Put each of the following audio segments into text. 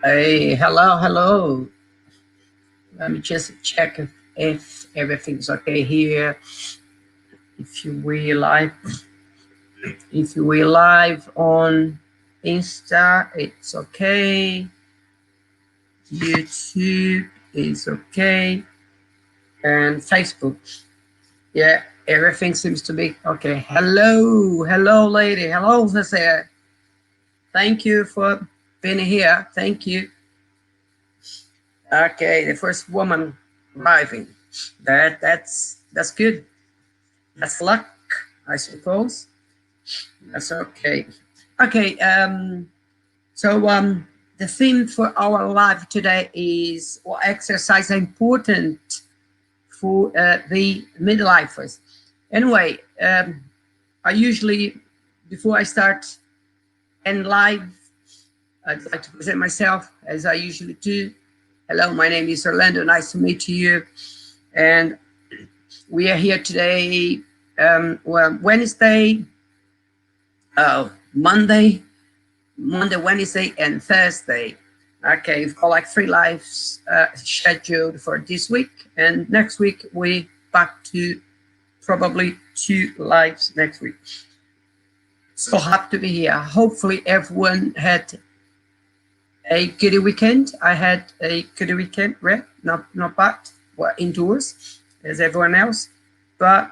Hey, hello. Let me just check if everything's okay here. If you were live on Insta, it's okay. YouTube is okay, and Facebook. Yeah, everything seems to be okay. Hello, lady. Hello, Jose. Thank you for being here. Thank you. Okay, the first woman arriving. That's good. That's luck, I suppose. That's okay. Okay. So the theme for our live today is what exercise is important for the midlifers. Anyway, I usually, before I start and live, I'd like to present myself as I usually do. Hello, my name is Orlando. Nice to meet you. And we are here today, Wednesday, Monday, Wednesday, and Thursday. Okay, we've got like 3 lives scheduled for this week. And next week, we back to probably 2 lives next week. So happy to be here. Hopefully everyone had a good weekend. I had a good weekend, right? Not bad. We're indoors as everyone else, but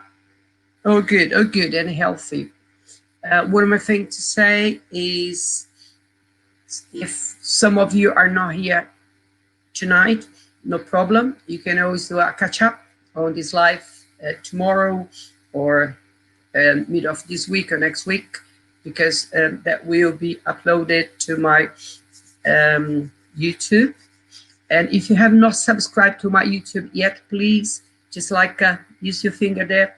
all good and healthy. One more thing to say is, if some of you are not here tonight, no problem. You can always do a catch up on this live tomorrow or mid of this week or next week, because that will be uploaded to my YouTube. And if you have not subscribed to my YouTube yet, please just use your finger there.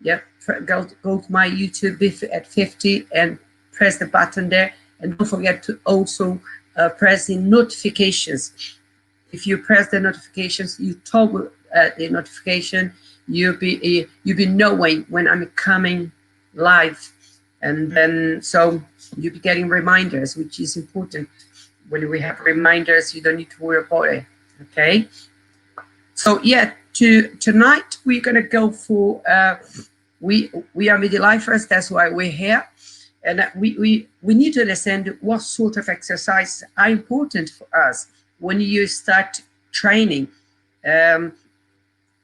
Yeah, go to my YouTube at 50 and press the button there. And don't forget to also press the notifications. If you press the notifications, you toggle the notification, you'll be knowing when I'm coming live. And then so you'll be getting reminders, which is important. When we have reminders, you don't need to worry about it. Okay. So yeah, tonight we're gonna go for we are Midlifers. That's why we're here, and we need to understand what sort of exercises are important for us when you start training.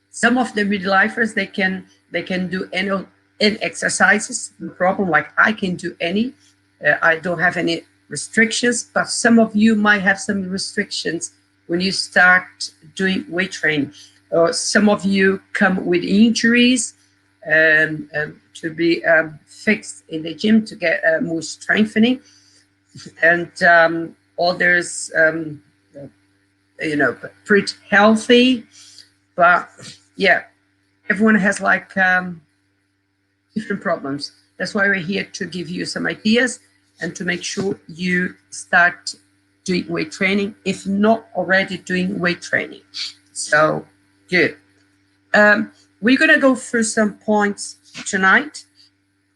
Some of the Midlifers they can do any exercises, no problem. Like I can do any. I don't have any restrictions, but some of you might have some restrictions when you start doing weight training. Some of you come with injuries to be fixed in the gym to get more strengthening, and others, pretty healthy. But yeah, everyone has different problems. That's why we're here to give you some ideas and to make sure you start doing weight training, if not already doing weight training. So good. We're gonna go through some points tonight.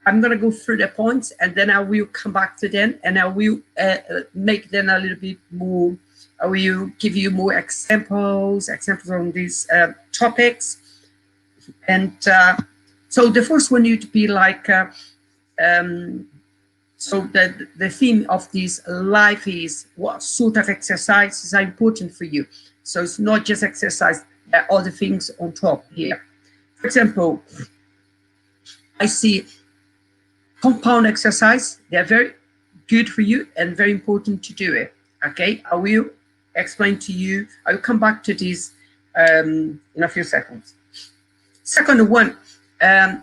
I'm gonna go through the points and then I will come back to them and I will make them a little bit more. I will give you more examples on these topics. And so the first one need to be so the theme of this life is what sort of exercises are important for you. So it's not just exercise, there are other things on top here. For example, I see compound exercise. They're very good for you and very important to do it. Okay, I will explain to you. I will come back to this in a few seconds. Second one,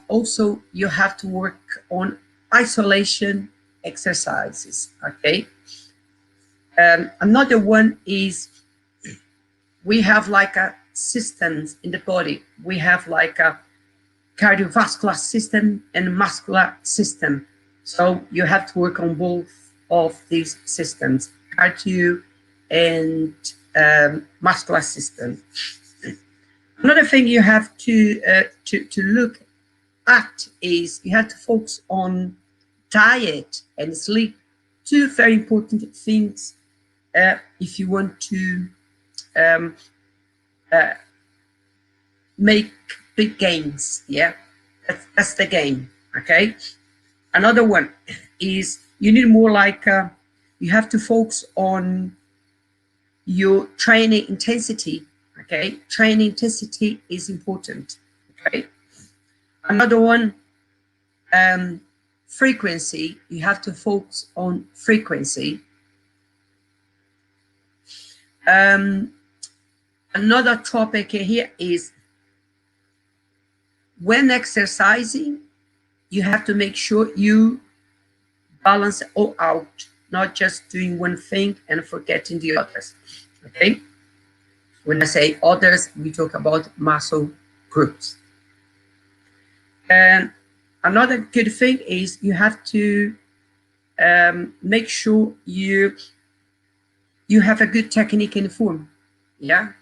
also you have to work on isolation exercises. Okay. Another one is we have a systems in the body. We have a cardiovascular system and muscular system. So you have to work on both of these systems, cardio and muscular system. Another thing you have to look act is you have to focus on diet and sleep, two very important things if you want to make big gains. Yeah, that's the game. Okay. Another one is you need more like you have to focus on your training intensity. Okay, training intensity is important. Okay. Another one, frequency. You have to focus on frequency. Another topic here is when exercising, you have to make sure you balance it all out, not just doing one thing and forgetting the others. Okay. When I say others, we talk about muscle groups. And another good thing is you have to make sure you have a good technique and form. Yeah.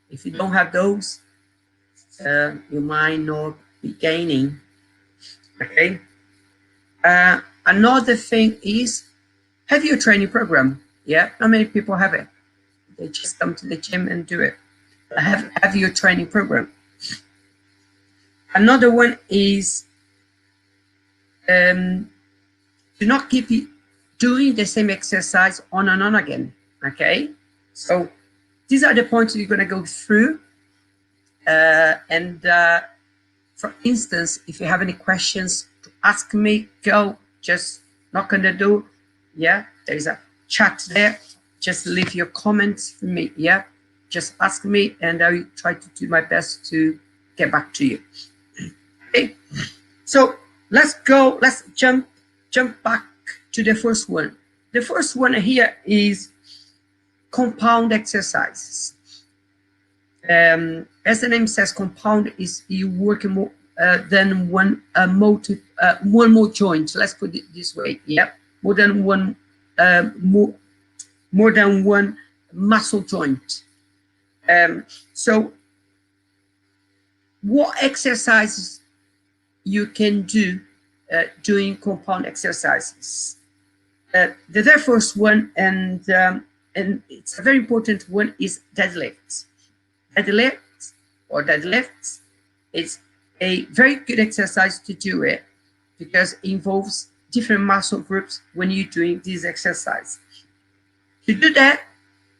If you don't have those, you might not be gaining. Okay. Another thing is have your training program. Yeah. Not many people have it. They just come to the gym and do it. Have your training program. Another one is do not keep doing the same exercise on and on again. Okay. So these are the points you're going to go through. For instance, if you have any questions to ask me, go just knock on the door. Yeah, there's a chat there. Just leave your comments for me. Yeah, just ask me and I will try to do my best to get back to you. Okay, so let's go. Let's jump back to the first one. The first one here is compound exercises. As the name says, compound is you working more than one more joint. Let's put it this way. Yeah, more than one more than one muscle joint. So what exercises you can do doing compound exercises? The very first one, and it's a very important one, is deadlifts. Deadlifts is a very good exercise to do it because it involves different muscle groups when you're doing this exercise. To do that,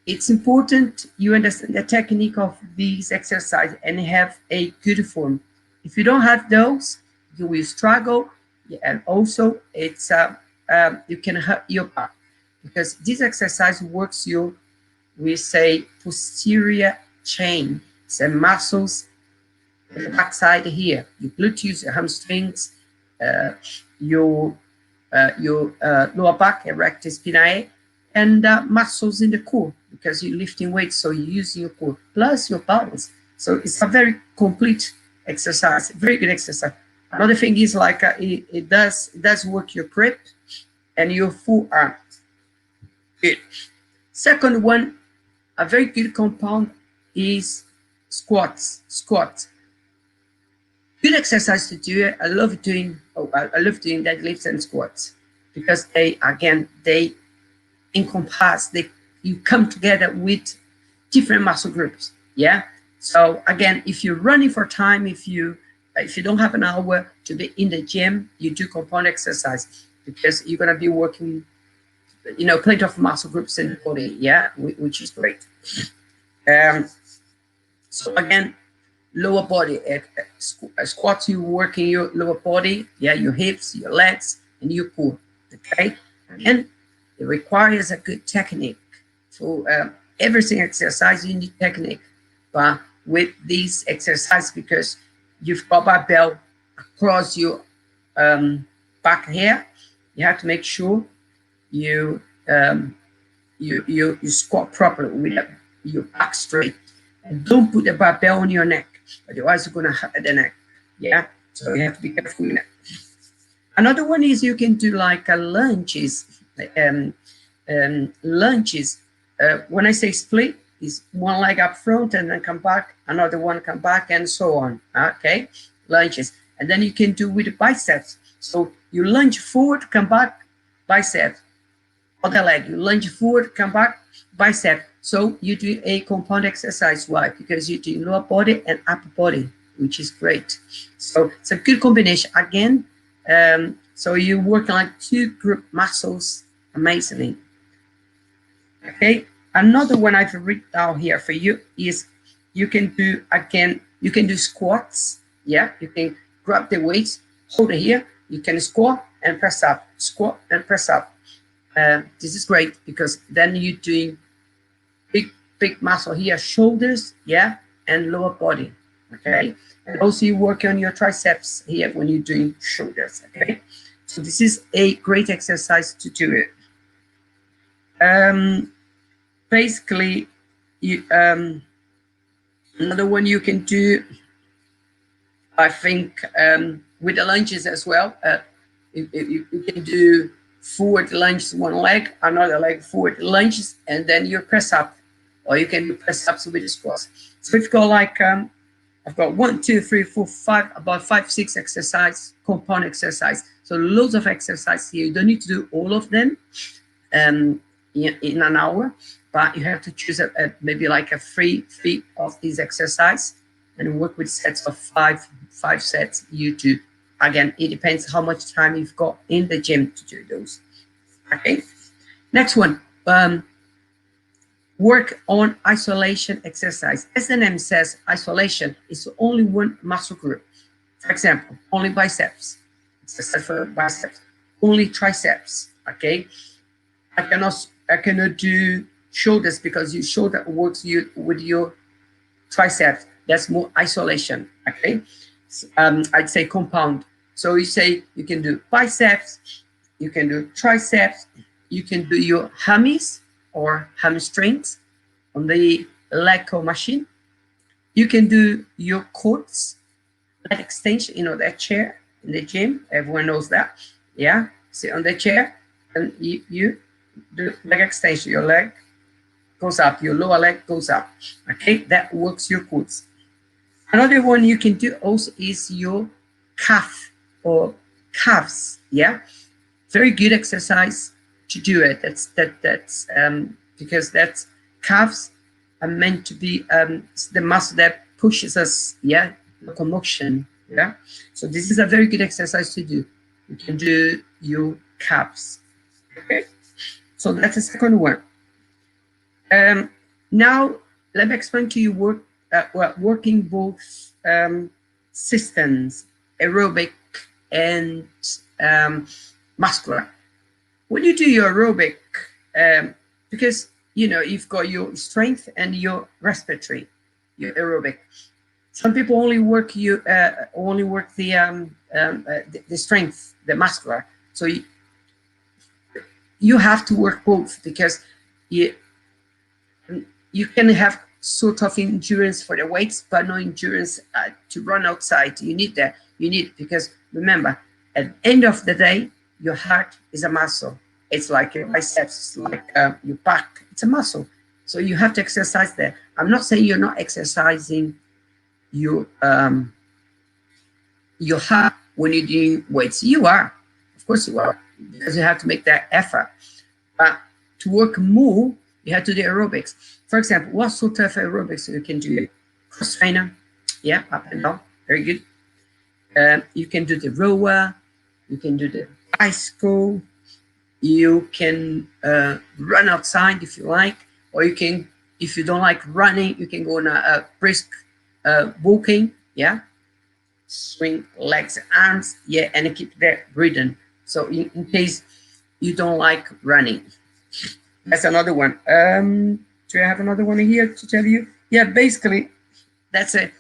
it's important you understand the technique of these exercises and have a good form. If you don't have those, you will struggle, and also it's you can hurt your back because this exercise works your, we say, posterior chain. So muscles on the backside here, your gluteus, your hamstrings, your lower back, erector spinae, and muscles in the core because you're lifting weights, so you're using your core plus your balance. So it's a very complete exercise, very good exercise. Another thing is like it does work your grip and your forearm. Good. Second one, a very good compound is squats. Good exercise to do it. I love doing deadlifts and squats because they encompass, you come together with different muscle groups. Yeah. So again, if you're running for time, if you don't have an hour to be in the gym, you do compound exercise because you're gonna be working, plenty of muscle groups in the body. Yeah, which is great. So again, lower body squats, you working your lower body, yeah, your hips, your legs, and your core. Okay, and it requires a good technique. For every single exercise, you need technique. But with these exercises, because you've got barbell across your back here, you have to make sure you squat properly with your back straight. And don't put the barbell on your neck, otherwise you're gonna hurt the neck. Yeah, so you have to be careful with that. Another one is you can do like lunges. Lunges. When I say split, is one leg up front and then come back, another one come back, and so on. Okay, lunges. and then you can do with the biceps. So you lunge forward, come back, bicep. Other leg, you lunge forward, come back, bicep. So you do a compound exercise. Why? Because you do lower body and upper body, which is great. So it's a good combination. Again, so you work like two group muscles amazingly. Okay, another one I've written down here for you is you can do, again, you can do squats. Yeah, you can grab the weights, hold it here, you can squat and press up, squat and press up. This is great because then you're doing big muscle here, shoulders, yeah, and lower body, okay? And also you work on your triceps here when you're doing shoulders, okay? So this is a great exercise to do it. Basically, you, another one you can do, I think, with the lunges as well. You can do forward lunges, one leg, another leg, forward lunges, and then you press up, or you can do press ups with the squats. So we've got like, I've got 1, 2, 3, 4, 5, about 5, 6 exercise, compound exercise. So loads of exercise here. You don't need to do all of them in an hour, but you have to choose maybe like a 3 of these exercise and work with sets of 5 sets you do. Again, it depends how much time you've got in the gym to do those. Okay, next one, work on isolation exercise. As the name says, isolation is only one muscle group. For example, only biceps, exercise for biceps, only triceps, okay? I cannot do shoulders because your shoulder works with your triceps. That's more isolation, okay? I'd say compound. So you say you can do biceps, you can do triceps, you can do your hammies or hamstrings on the leg curl machine. You can do your quads, leg extension, you know, that chair in the gym. Everyone knows that. Yeah, sit on the chair and you do leg extension. Your leg goes up, your lower leg goes up. Okay, that works your quads. Another one you can do also is your calf or calves. Yeah, very good exercise to do it. That's because that's calves are meant to be the muscle that pushes us. Yeah, locomotion. Yeah, so this is a very good exercise to do. You can do your calves. Okay, so that's the second one. Now let me explain to you working both systems, aerobic and muscular. When you do your aerobic, because you know you've got your strength and your respiratory, your aerobic. Some people only work the strength, the muscular. So you have to work both because you can have sort of endurance for the weights, but no endurance to run outside. You need that. You need, because remember, at the end of the day, your heart is a muscle. It's like your biceps, it's like your back. It's a muscle. So you have to exercise that. I'm not saying you're not exercising your heart when you're doing weights. You are, of course you are, because you have to make that effort. But to work more, you have to do aerobics. For example, what sort of aerobics you can do? Cross trainer, yeah, up and down, very good. You can do the rower, you can do the bicycle, you can run outside if you like, or you can, if you don't like running, you can go on a brisk walking, yeah. Swing legs and arms, yeah, and keep that breathing. So in case you don't like running. That's another one. Do I have another one here to tell you? Yeah, basically, that's it.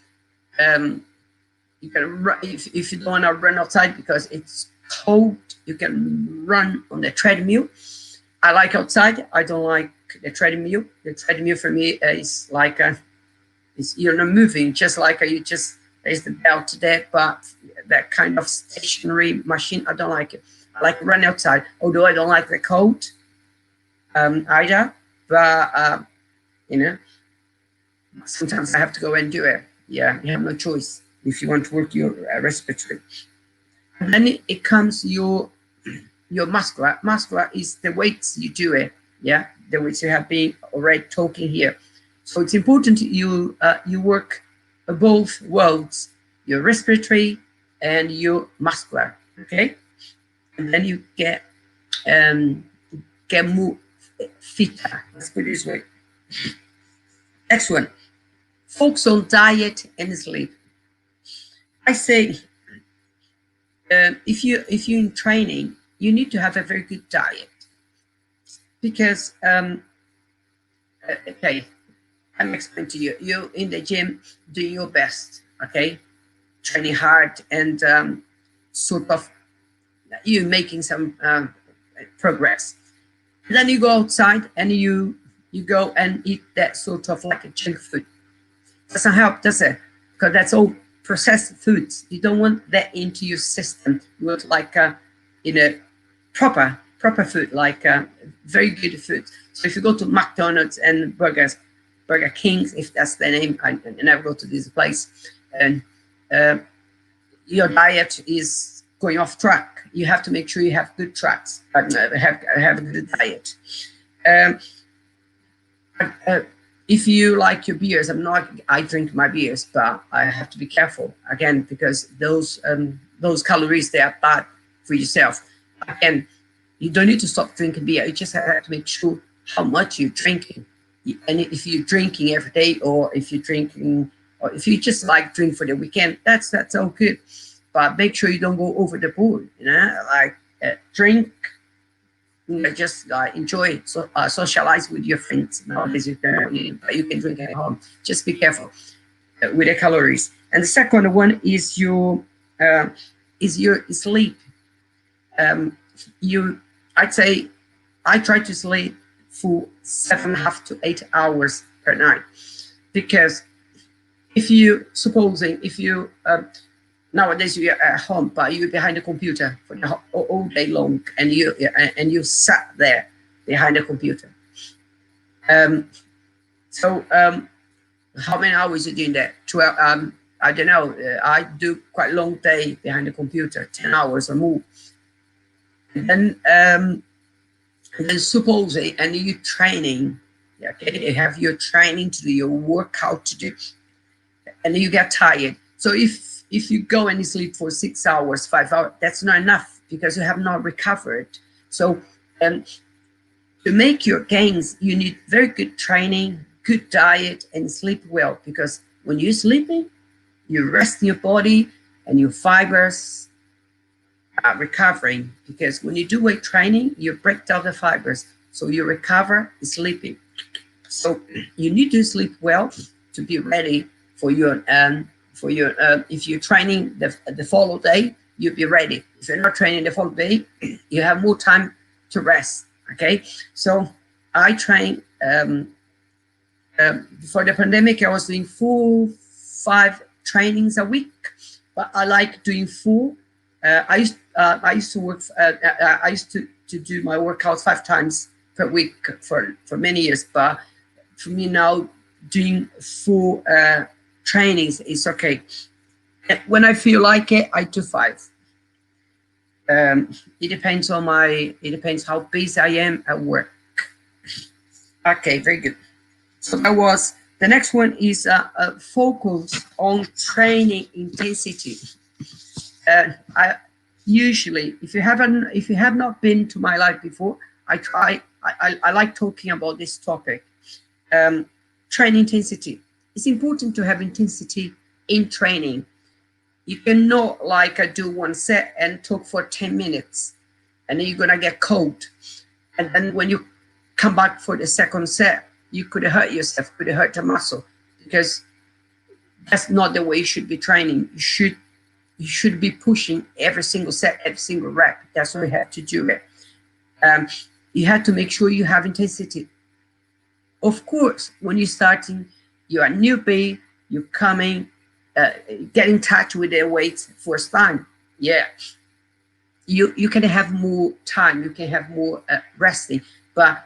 You can run if you don't want to run outside because it's cold. You can run on the treadmill. I like outside. I don't like the treadmill. The treadmill for me is like you're not moving, just like there's the belt there, but that kind of stationary machine, I don't like it. I like running outside, although I don't like the cold either. But you know, sometimes I have to go and do it. Yeah, you have no choice. if you want to work your respiratory. And then it comes your muscular. Muscular is the weights you do it, yeah, the weights you have been already talking here. So it's important you work both worlds, your respiratory and your muscular, okay? And then you get more fitter. Let's put it this way. Next one, focus on diet and sleep. I say, if you're in training, you need to have a very good diet, because okay, I'm explaining to you. You're in the gym doing your best, okay, training hard, and sort of you making some progress. And then you go outside and you go and eat that sort of like a junk food. Doesn't help, does it? Because that's all processed foods. You don't want that into your system. You want like proper food, like very good food. So if you go to McDonald's and Burger King's, if that's the name, I never go to this place, and your diet is going off track. You have to make sure you have good tracks, have a good diet. If you like your beers, I drink my beers, but I have to be careful again, because those calories, they are bad for yourself. Again, you don't need to stop drinking beer. You just have to make sure how much you're drinking. And if you're drinking every day, or if you're drinking, or if you just like drink for the weekend, that's all good. But make sure you don't go over the board. Like drink. Just enjoy, socialize with your friends. Nowadays you can drink at home. Just be careful with the calories. And the second one is your sleep. I'd say I try to sleep for 7.5 to 8 hours per night, because if you nowadays you're at home, but you're behind the computer for all day long, and you sat there behind the computer. So how many hours are you doing that? 12. I don't know. I do quite a long day behind the computer, 10 hours or more. And then supposing, and you're training. Okay, you have your training to do, your workout to do, and you get tired. So if you go and you sleep for 6 hours, 5 hours, that's not enough, because you have not recovered. So to make your gains, you need very good training, good diet, and sleep well, because when you're sleeping, you're resting your body and your fibers are recovering, because when you do weight training, you break down the fibers, so you recover sleeping. So you need to sleep well to be ready for your if you're training the following day, you'll be ready. If you're not training the following day, you have more time to rest. Okay, so I train before the pandemic. I was doing 4-5 trainings a week, but I like doing 4. I used to work. I used to do my workouts 5 times per week for many years, but for me now, doing 4 trainings is okay. When I feel like it, I do 5. It depends how busy I am at work. Okay, very good. So that was the next one. Is a focus on training intensity. I usually, if you have not been to my live before, I like talking about this topic. Training intensity. It's important to have intensity in training. You cannot do 1 set and talk for 10 minutes, and then you're gonna get cold. And then when you come back for the second set, you could hurt yourself, could hurt the muscle, because that's not the way you should be training. You should be pushing every single set, every single rep. That's what you have to do it. You have to make sure you have intensity. Of course, when you're starting, you're a newbie, you're coming, get in touch with their weights first time. Yeah, you can have more time, you can have more resting. But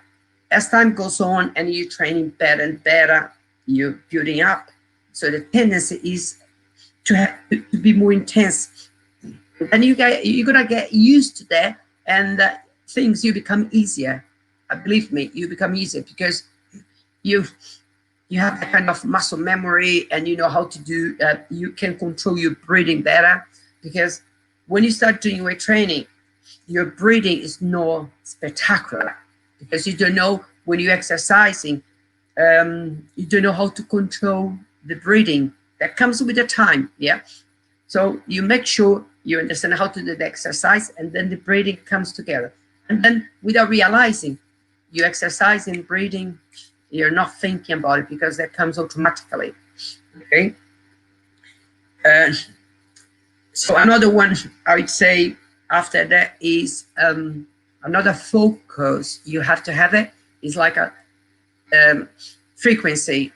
as time goes on and you're training better and better, you're building up. So the tendency is to be more intense, and you're gonna get used to that, and things you become easier. Believe me, you become easier because you have that kind of muscle memory, and you know how to do. You can control your breathing better, because when you start doing weight training, your breathing is not spectacular, because you don't know when you're exercising. You don't know how to control the breathing. That comes with the time, yeah. So you make sure you understand how to do the exercise, and then the breathing comes together. And then without realizing, you exercise and breathing, you're not thinking about it, because that comes automatically. Okay. So another one I would say after that is another focus you have to have it is like a frequency.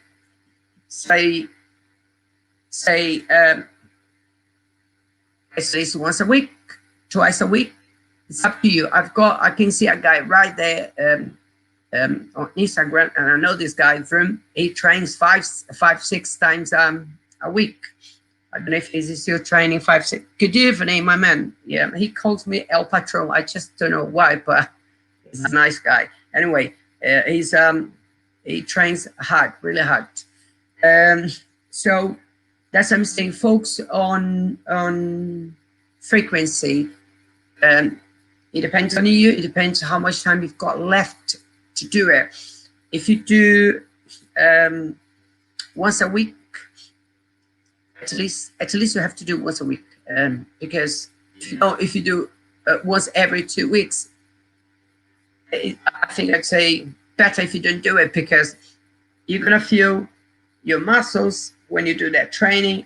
Say at least once a week, twice a week. It's up to you. I can see a guy right there on Instagram, and I know this guy from. He trains five, 6 times a week. I don't know if he's still training 5, 6. Good evening, my man. Yeah, he calls me El Patron. I just don't know why, but he's a nice guy. Anyway, he trains hard, really hard. So that's what I'm saying. Focus on frequency. It depends on you. It depends how much time you've got left to do it. If you do once a week, at least you have to do once a week, because if you do once every 2 weeks, I think I'd say better if you don't do it, because you're gonna feel your muscles when you do that training,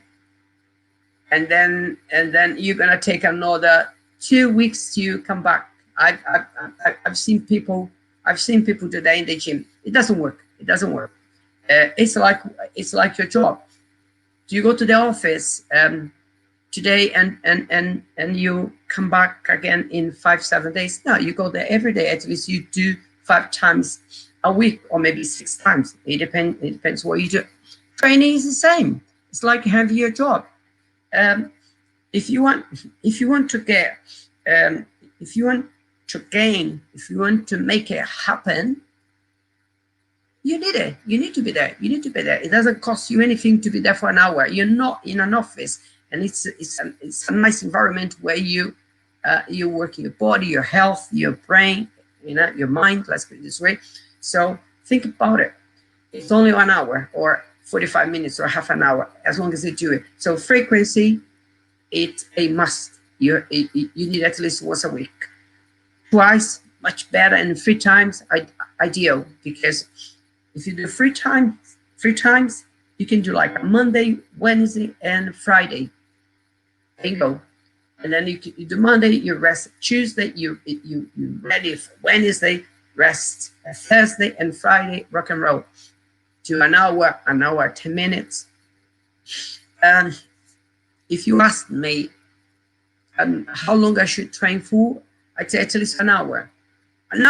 and then you're gonna take another 2 weeks to come back. I've seen people do that in the gym. It doesn't work. It's like your job. Do you go to the office today and you come back again in 5-7 days? No, you go there every day. At least you do 5 times a week, or maybe 6 times. It depends what you do. Training is the same. It's like having your job. If you want to get, if you want to gain, if you want to make it happen, you need it. You need to be there. It doesn't cost you anything to be there for an hour. You're not in an office, and it's a nice environment where you work your body, your health, your brain, your mind. Let's put it this way. So think about it. It's only 1 hour, or 45 minutes, or half an hour, as long as you do it. So frequency, it's a must. You need at least once a week. Twice, much better, and 3 times, ideal, because if you do 3 times, you can do like a Monday, Wednesday, and Friday. There you go. And then you do Monday, you rest. Tuesday, you ready for Wednesday, rest. Thursday and Friday, rock and roll. Do an hour, 10 minutes. If you ask me how long I should train for, I'd say at least an hour. An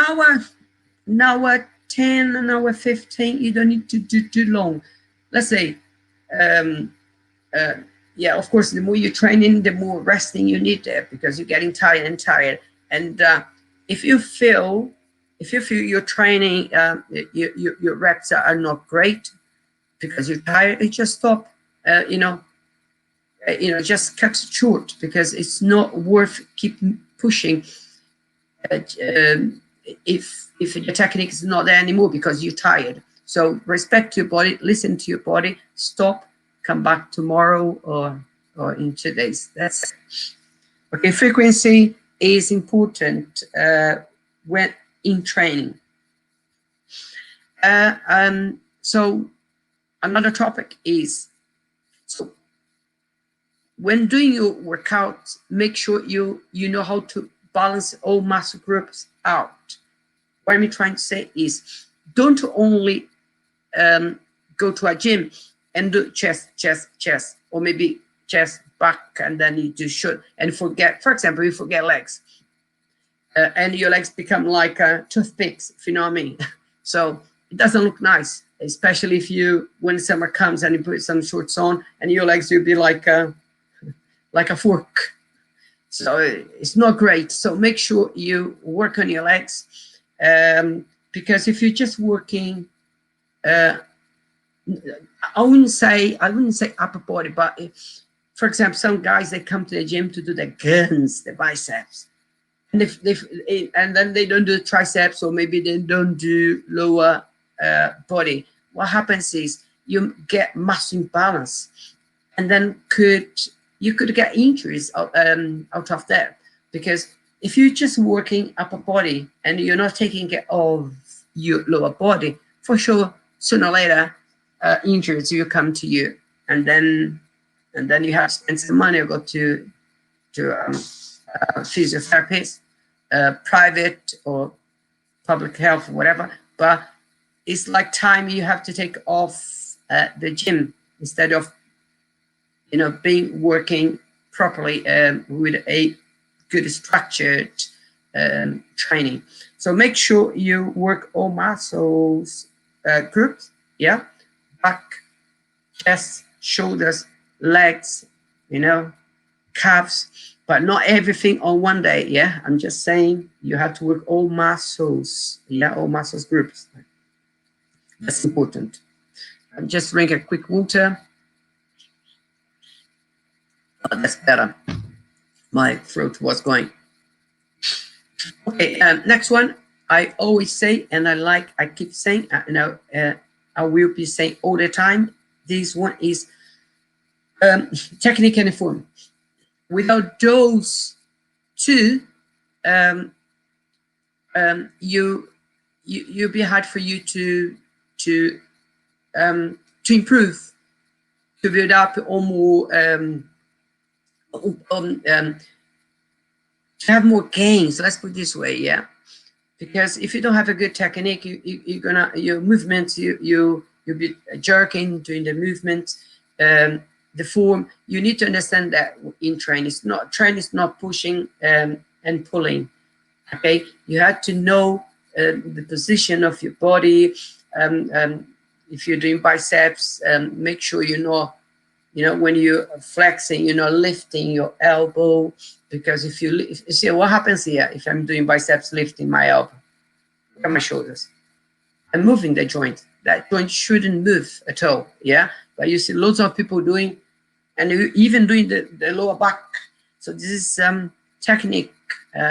hour 10, an hour 15. You don't need to do too long. Let's say, yeah, of course, the more you're training, the more resting you need there, because you're getting tired. And if you feel you're training, your reps are not great because you're tired, you just stop. Just cut it short, because it's not worth keeping pushing. If the technique is not there anymore because you're tired. So respect your body, listen to your body, stop, come back tomorrow or in 2 days. That's it. Okay. Frequency is important when in training. So another topic is, so when doing your workouts, make sure you know how to balance all muscle groups out. What I'm trying to say is, don't only go to a gym and do chest, or maybe chest, back, and then you do shoulder, and forget, for example, you forget legs. And your legs become like toothpicks, if you know what I mean. So it doesn't look nice, especially when summer comes and you put some shorts on and your legs will be like like a fork. So it's not great. So make sure you work on your legs, because if you're just working, I wouldn't say upper body, but if, for example, some guys, they come to the gym to do the guns, the biceps, and and then they don't do triceps, or maybe they don't do lower body. What happens is you get muscle imbalance, and then you could get injuries out of that, because if you're just working upper body and you're not taking care of your lower body, for sure, sooner or later, injuries will come to you, and then you have to spend some money or go to physiotherapist, private or public health, or whatever. But it's like time you have to take off the gym, instead of being working properly with a good structured training. So make sure you work all muscles groups, yeah, back, chest, shoulders, legs, calves, but not everything on one day. Yeah, I'm just saying you have to work all muscles, yeah, all muscles groups. That's important. I'm just drink a quick water. Oh, that's better. My throat was going. Okay, next one. I always say, and I keep saying, I will be saying all the time. This one is technique and form. Without those two, you'll be hard for you to improve, to build up or more, to have more gains. Let's put it this way, yeah. Because if you don't have a good technique, your movements, you'll be jerking during the movement. The form, you need to understand that in training is not pushing and pulling. Okay, you have to know the position of your body. If you're doing biceps, make sure when you're flexing, you're not lifting your elbow, because if you see what happens here, if I'm doing biceps, lifting my elbow, look at my shoulders, I'm moving the joint. That joint shouldn't move at all, yeah. But you see loads of people doing, and even doing the lower back. So this is technique.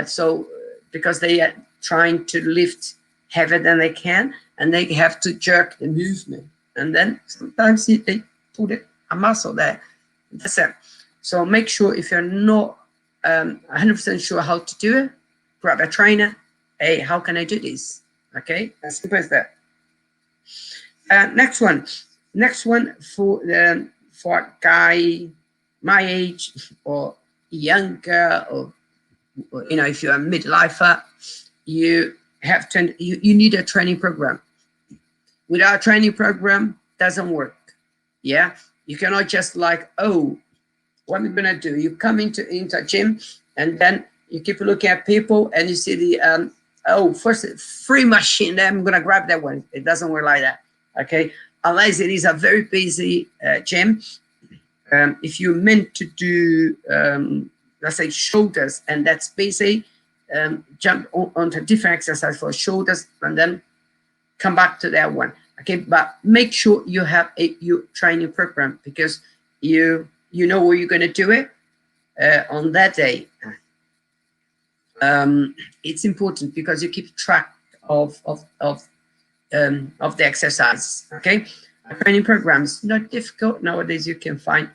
So because they are trying to lift heavier than they can, and they have to jerk the movement, and then sometimes they put a muscle there. That's it. So make sure, if you're not 100% sure how to do it, grab a trainer. Hey, how can I do this? Okay, as simple as that. Next one for a guy my age or younger, or if you're a midlifer, you need a training program. Without a training program, doesn't work. Yeah, you cannot just like, oh, what am I gonna do? You come into a gym, and then you keep looking at people, and you see the first free machine, then I'm gonna grab that one. It doesn't work like that. Okay, unless it is a very busy gym. If you're meant to do, let's say, shoulders, and that's busy, jump onto different exercise for shoulders, and then come back to that one. Okay, but make sure you have your training program, because you know where you're going to do it on that day. It's important because you keep track of the exercise. Okay, a training program is not difficult nowadays. You can find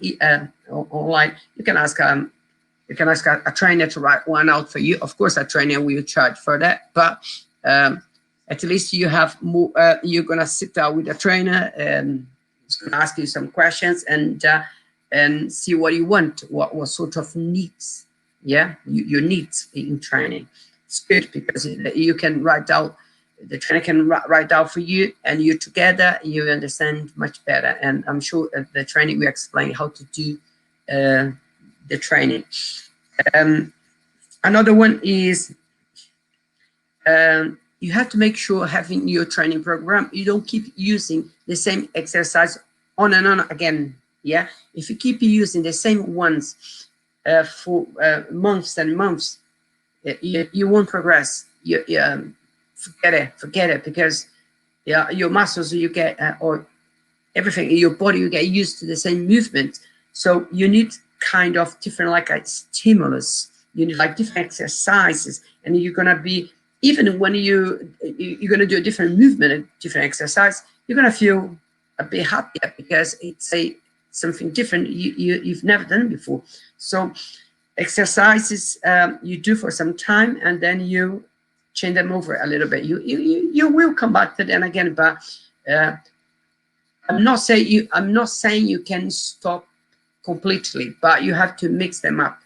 online. You can ask a trainer to write one out for you. Of course, a trainer will charge for that, but at least you have more. You're gonna sit down with a trainer, and he's gonna ask you some questions, and see what you want, what sort of needs, yeah, your needs in training. It's good because you can write down. The trainer can write down for you, and you together, you understand much better. And I'm sure the training will explain how to do the training. Another one is you have to make sure, having your training program, you don't keep using the same exercise on and on again. Yeah, if you keep using the same ones, for months and months, you won't progress. Forget it, because your muscles, you get, or everything in your body, you get used to the same movement. So you need kind of different, like a stimulus. You need like different exercises, and you're gonna be, even when you're gonna do a different movement, a different exercise, you're gonna feel a bit happier because it's something different you've never done before. So exercises you do for some time, and then you change them over a little bit. You will come back to them again, but I'm not saying you can stop completely, but you have to mix them up,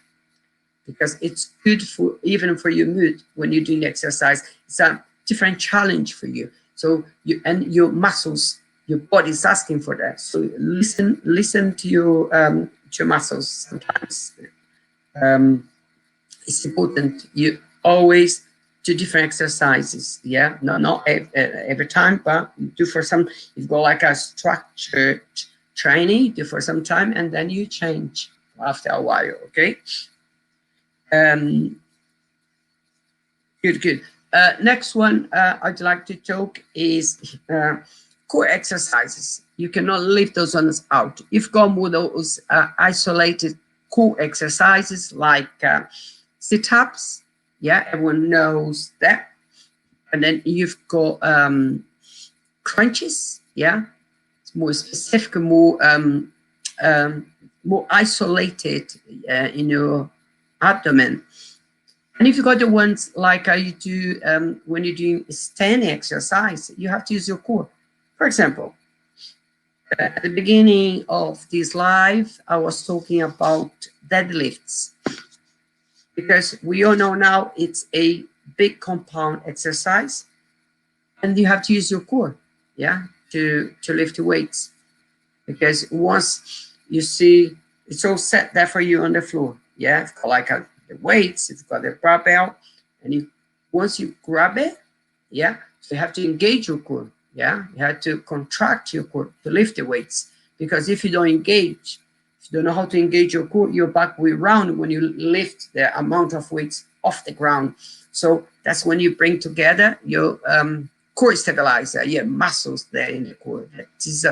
because it's good for, even for your mood. When you're doing exercise, it's a different challenge for you. So your muscles, your body's asking for that. So listen to your muscles sometimes. It's important. You always do different exercises. Yeah, not every time, but you do for some. You've got like a structured training, do for some time, and then you change after a while. Okay. Good. Next one I'd like to talk is core exercises. You cannot leave those ones out. You've got more those isolated core exercises like sit-ups. Yeah, everyone knows that. And then you've got crunches. Yeah, it's more specific, more isolated in your abdomen. And if you got the ones like you do when you're doing standing exercise, you have to use your core. For example, at the beginning of this live, I was talking about deadlifts, because we all know now it's a big compound exercise, and you have to use your core, yeah, to lift the weights. Because once you see it's all set there for you on the floor, yeah, it's got like the weights, it's got the barbell, and once you grab it, yeah, so you have to engage your core. Yeah, you have to contract your core to lift the weights, because if you don't engage, if you don't know how to engage your core, your back will round when you lift the amount of weights off the ground. So that's when you bring together your core stabilizer, your muscles there in the core. That is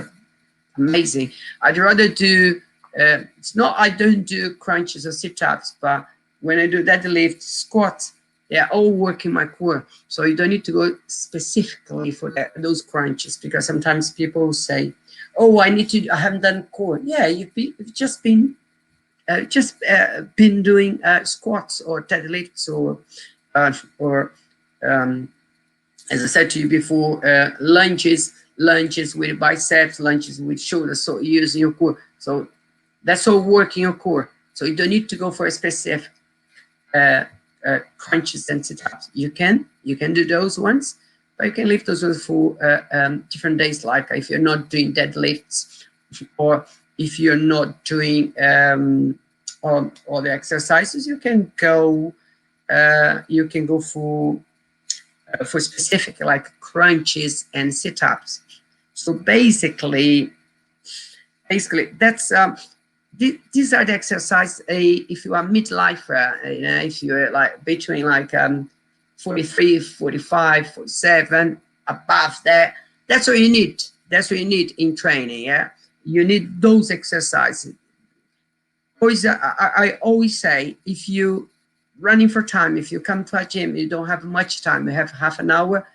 amazing. I'd rather do, I don't do crunches or sit-ups, but when I do deadlift, squats, they're all working my core. So you don't need to go specifically for those crunches, because sometimes people say, oh, I haven't done core. Yeah, you've just been doing squats or deadlifts or as I said to you before, lunges with biceps, lunges with shoulders. So you're using your core. So that's all working your core. So you don't need to go for a specific crunches and sit-ups. You can do those ones, but you can lift those ones for different days. Like if you're not doing deadlifts, or if you're not doing all the exercises, you can go for specific like crunches and sit-ups. So basically that's these are the exercises. If you are midlifer, if you're like between like 43, 45, 47, above that, that's what you need. That's what you need in training. Yeah, you need those exercises. I always say, if you running for time, if you come to a gym, you don't have much time, you have half an hour,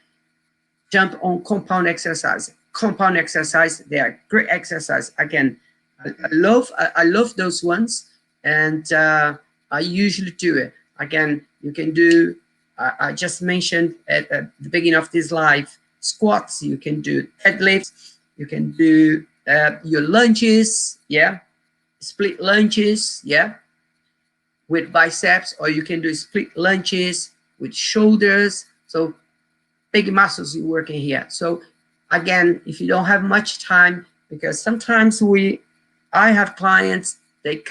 jump on compound exercise. Compound exercise, they are great exercise. Again, I love those ones, and I usually do it. Again, you can do, I just mentioned at the beginning of this live, squats, you can do deadlifts, you can do your lunges, yeah, split lunges, yeah, with biceps, or you can do split lunges with shoulders. So big muscles you're working here. So again, if you don't have much time, because sometimes I have clients, they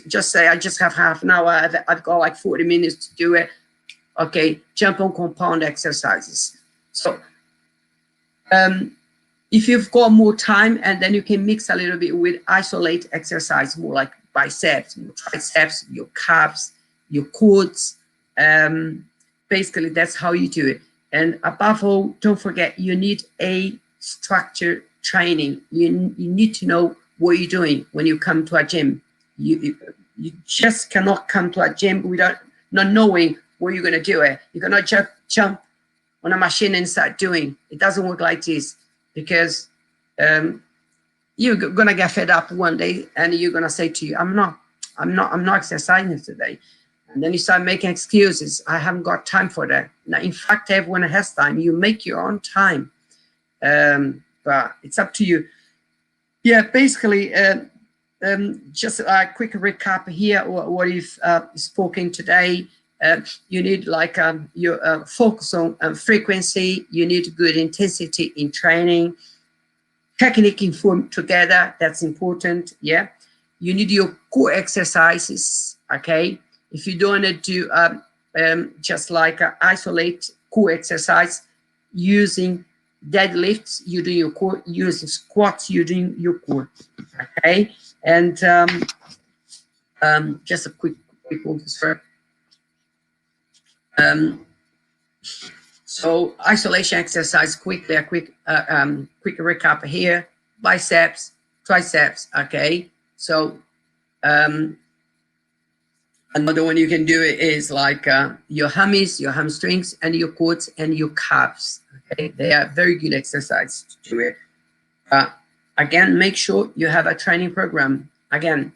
just say, I just have half an hour, I've got like 40 minutes to do it. Okay, jump on compound exercises. So if you've got more time, and then you can mix a little bit with isolate exercise, more like biceps, your triceps, your calves, your quads. Basically, that's how you do it. And above all, don't forget, you need a structured training. You need to know what you're doing when you come to a gym. You just cannot come to a gym without not knowing what you're going to do. You cannot just jump on a machine and start doing. It doesn't work like this, because you're going to get fed up one day and you're going to say to you, I'm not exercising today. And then you start making excuses. I haven't got time for that. Now, in fact, everyone has time. You make your own time. But it's up to you. Yeah, basically, just a quick recap here, what you've spoken today. You need like your focus on frequency. You need good intensity in training. Technique informed together, that's important. Yeah, you need your core exercises. Okay, if you don't want to do just like isolate core exercise using deadlifts, you do your core. Using squats, you doing your core. Okay, and just a quick one for so isolation exercise, quick recap here. Biceps, triceps. Okay, so another one you can do it is like your hammies, your hamstrings, and your quads and your calves. Okay, they are very good exercise to do it. Again, make sure you have a training program. Again,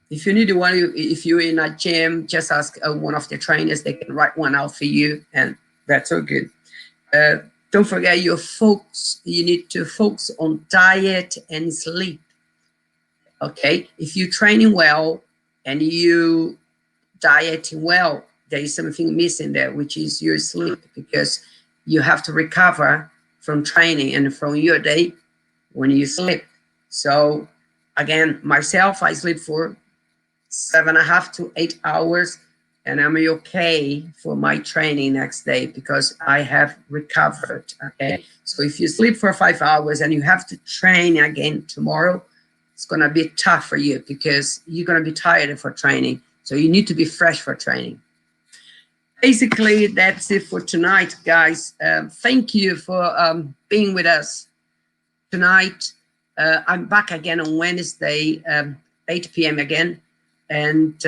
if you need one, if you're in a gym, just ask one of the trainers. They can write one out for you, and that's all good. Don't forget your focus. You need to focus on diet and sleep. Okay, if you're training well and you dieting well, there is something missing there, which is your sleep, because you have to recover from training and from your day when you sleep. So again, myself, I sleep for 7.5 to 8 hours, and I'm okay for my training next day because I have recovered. Okay, so if you sleep for 5 hours and you have to train again tomorrow, it's going to be tough for you because you're going to be tired for training. So you need to be fresh for training. Basically, that's it for tonight, guys. Thank you for being with us tonight. I'm back again on Wednesday, 8 p.m. again. And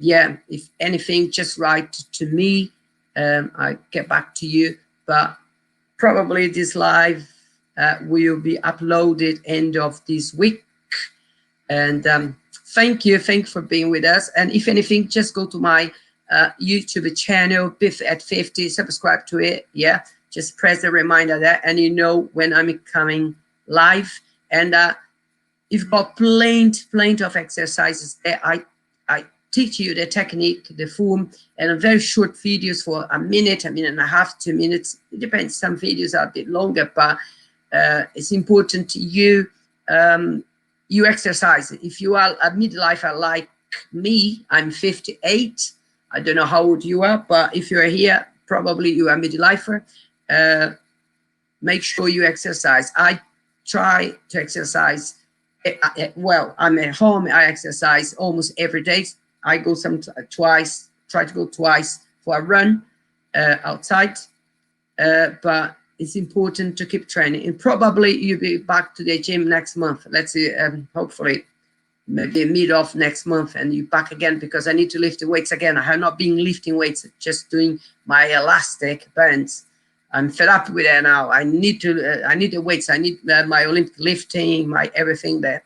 yeah, if anything, just write to me. I get back to you. But probably this live will be uploaded end of this week. And thank you for being with us. And if anything, just go to my YouTube channel, Biff at 50, subscribe to it. Yeah, just press the reminder there, and you know when I'm coming live. And you've got plenty of exercises there. I teach you the technique, the form, and very short videos for a minute and a half, 2 minutes. It depends. Some videos are a bit longer, but it's important to you. You exercise. If you are a midlifer like me, I'm 58. I don't know how old you are, but if you're here, probably you are a midlifer. Make sure you exercise. I try to exercise. Well, I'm at home. I exercise almost every day. I go try to go twice for a run outside. But it's important to keep training. And probably you'll be back to the gym next month. Let's see, hopefully maybe mid of next month, and you're back again, because I need to lift the weights again. I have not been lifting weights, just doing my elastic bands. I'm fed up with that now. I need the weights. I need my Olympic lifting, my everything there.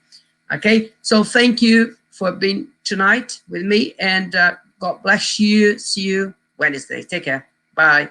Okay, so thank you for being tonight with me, and God bless you. See you Wednesday. Take care. Bye.